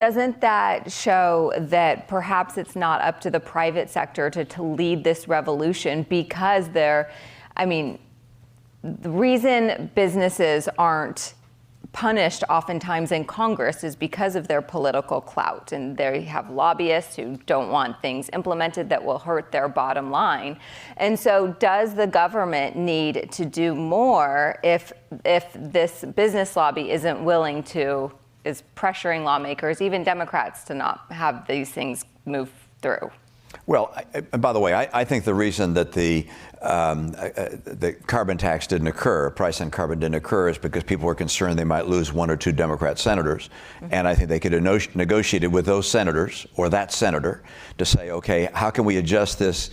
Doesn't that show that perhaps it's not up to the private sector to lead this revolution? Because the reason businesses aren't punished oftentimes in Congress is because of their political clout, and they have lobbyists who don't want things implemented that will hurt their bottom line. And so does the government need to do more if this business lobby isn't willing to, is pressuring lawmakers, even Democrats, to not have these things move through? Well, by the way, I think the reason that the carbon tax didn't occur, price on carbon didn't occur, is because people were concerned they might lose 1 or 2 Democrat senators. Mm-hmm. And I think they could have negotiated with those senators or that senator to say, okay, how can we adjust this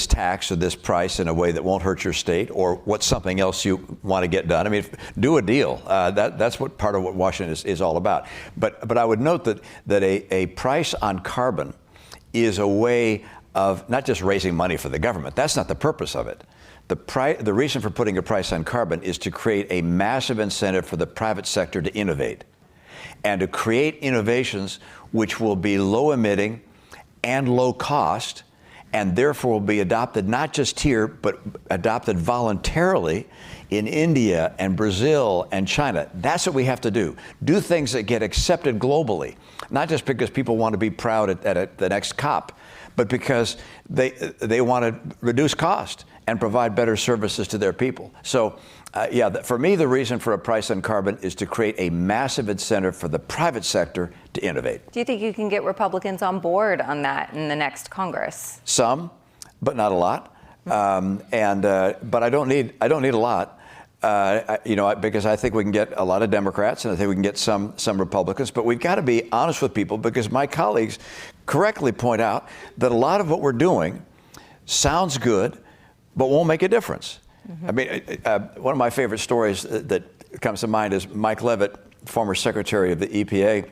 tax or this price in a way that won't hurt your state, or what's something else you want to get done? I mean, do a deal. That's what part of what Washington is all about. But I would note that a price on carbon is a way of not just raising money for the government. That's not the purpose of it. The reason for putting a price on carbon is to create a massive incentive for the private sector to innovate and to create innovations which will be low emitting and low cost, and therefore will be adopted not just here, but adopted voluntarily in India and Brazil and China. That's what we have to do. Do things that get accepted globally, not just because people want to be proud at the next COP, but because they want to reduce cost and provide better services to their people. So, for me, the reason for a price on carbon is to create a massive incentive for the private sector to innovate. Do you think you can get Republicans on board on that in the next Congress? Some, but not a lot. But I don't need a lot. Because I think we can get a lot of Democrats, and I think we can get some Republicans, but we've got to be honest with people, because my colleagues correctly point out that a lot of what we're doing sounds good, but won't make a difference. Mm-hmm. I mean, one of my favorite stories that comes to mind is Mike Leavitt, former Secretary of the EPA,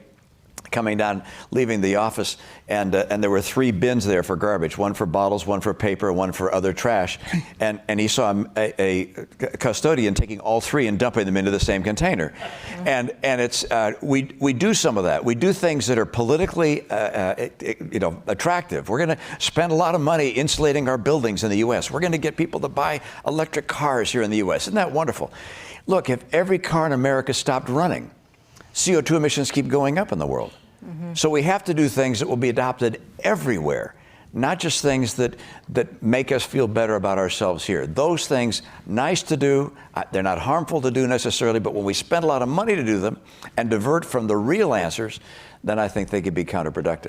coming down, leaving the office, and there were 3 bins there for garbage, one for bottles, one for paper, one for other trash. And he saw a custodian taking all 3 and dumping them into the same container. And it's we do some of that. We do things that are politically attractive. We're going to spend a lot of money insulating our buildings in the U.S. We're going to get people to buy electric cars here in the U.S. Isn't that wonderful? Look, if every car in America stopped running, CO2 emissions keep going up in the world. Mm-hmm. So we have to do things that will be adopted everywhere, not just things that make us feel better about ourselves here. Those things, nice to do, they're not harmful to do necessarily, but when we spend a lot of money to do them and divert from the real answers, then I think they could be counterproductive.